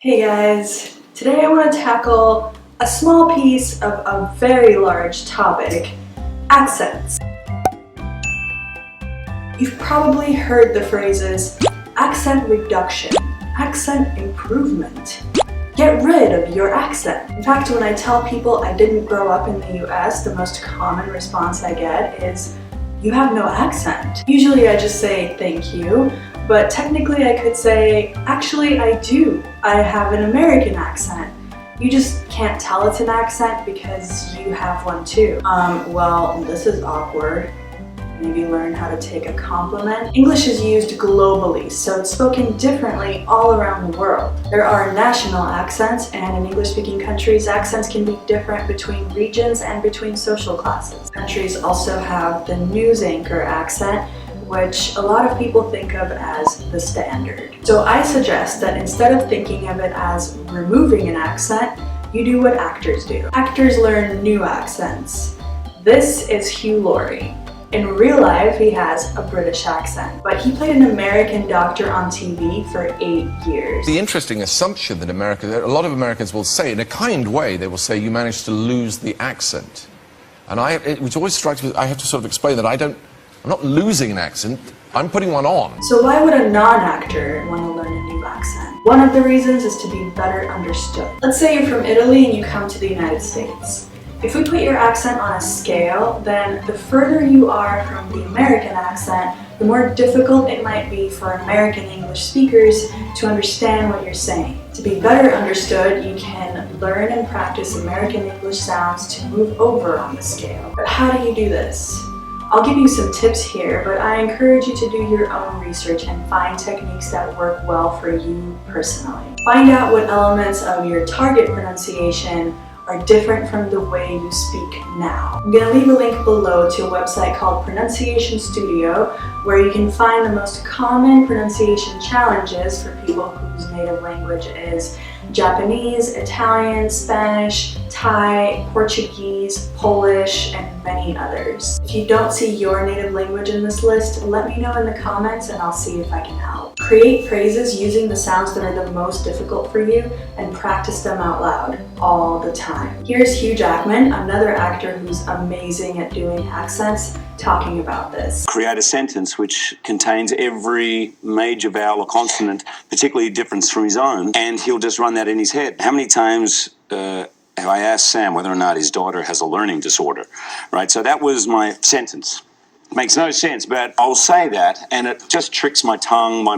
Hey guys, today I want to tackle a small piece of a very large topic, accents. You've probably heard the phrases accent reduction, accent improvement. Get rid of your accent. In fact, when I tell people I didn't grow up in the US, the most common response I get is, "You have no accent." Usually I just say thank you, but technically I could say, actually I do. I have an American accent. You just can't tell it's an accent because you have one too. Well, this is awkward. Maybe learn how to take a compliment. English is used globally, so it's spoken differently all around the world. There are national accents, and in English-speaking countries, accents can be different between regions and between social classes. Countries also have the news anchor accent, which a lot of people think of as the standard. So I suggest that instead of thinking of it as removing an accent, you do what actors do. Actors learn new accents. This is Hugh Laurie. In real life, he has a British accent, but he played an American doctor on TV for 8 years. The interesting assumption that a lot of Americans will say, in a kind way, they will say, you managed to lose the accent. And which always strikes me, I have to sort of explain that I'm not losing an accent, I'm putting one on. So why would a non-actor want to learn a new accent? One of the reasons is to be better understood. Let's say you're from Italy and you come to the United States. If we put your accent on a scale, then the further you are from the American accent, the more difficult it might be for American English speakers to understand what you're saying. To be better understood, you can learn and practice American English sounds to move over on the scale. But how do you do this? I'll give you some tips here, but I encourage you to do your own research and find techniques that work well for you personally. Find out what elements of your target pronunciation are different from the way you speak now. I'm going to leave a link below to a website called Pronunciation Studio, where you can find the most common pronunciation challenges for people whose native language is Japanese, Italian, Spanish, Thai, Portuguese, Polish, and many others. If you don't see your native language in this list, let me know in the comments and I'll see if I can help. Create phrases using the sounds that are the most difficult for you and practice them out loud all the time. Here's Hugh Jackman, another actor who's amazing at doing accents, talking about this. Create a sentence which contains every major vowel or consonant, particularly different from his own, and he'll just run that in his head. How many times have I asked Sam whether or not his daughter has a learning disorder? Right, so that was my sentence. Makes no sense, but I'll say that and it just tricks my tongue, my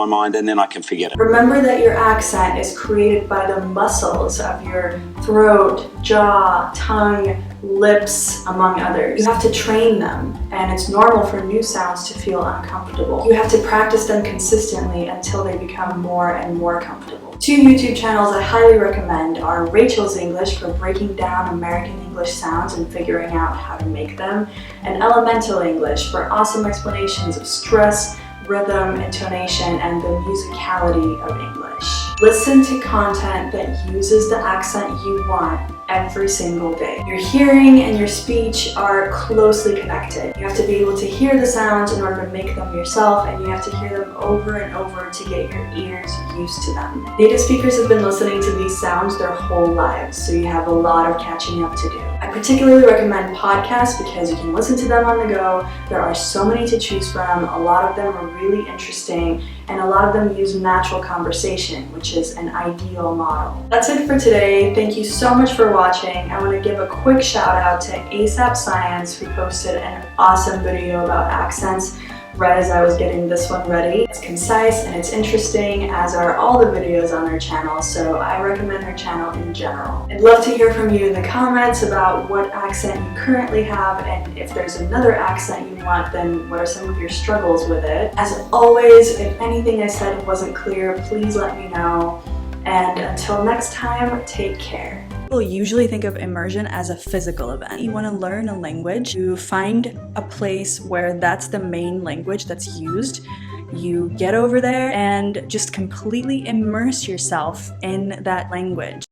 mind, and then I can forget it. Remember that your accent is created by the muscles of your throat, jaw, tongue, lips, among others. You have to train them, and it's normal for new sounds to feel uncomfortable. You have to practice them consistently until they become more and more comfortable. Two YouTube channels I highly recommend are Rachel's English for breaking down American English sounds and figuring out how to make them, and Elemental English for awesome explanations of stress, rhythm, intonation, and the musicality of English. Listen to content that uses the accent you want every single day. Your hearing and your speech are closely connected. You have to be able to hear the sounds in order to make them yourself, and you have to hear them over and over to get your ears used to them. Native speakers have been listening to these sounds their whole lives, so you have a lot of catching up to do. I particularly recommend podcasts because you can listen to them on the go. There are so many to choose from. A lot of them are really interesting, and a lot of them use natural conversation, which is an ideal model. That's it for today. Thank you so much for watching. I want to give a quick shout out to ASAP Science, who posted an awesome video about accents right as I was getting this one ready. It's concise and it's interesting, as are all the videos on her channel, so I recommend her channel in general. I'd love to hear from you in the comments about what accent you currently have, and if there's another accent you want, then what are some of your struggles with it. As always, if anything I said wasn't clear, please let me know. And until next time, take care. People usually think of immersion as a physical event. You want to learn a language, you find a place where that's the main language that's used. You get over there and just completely immerse yourself in that language.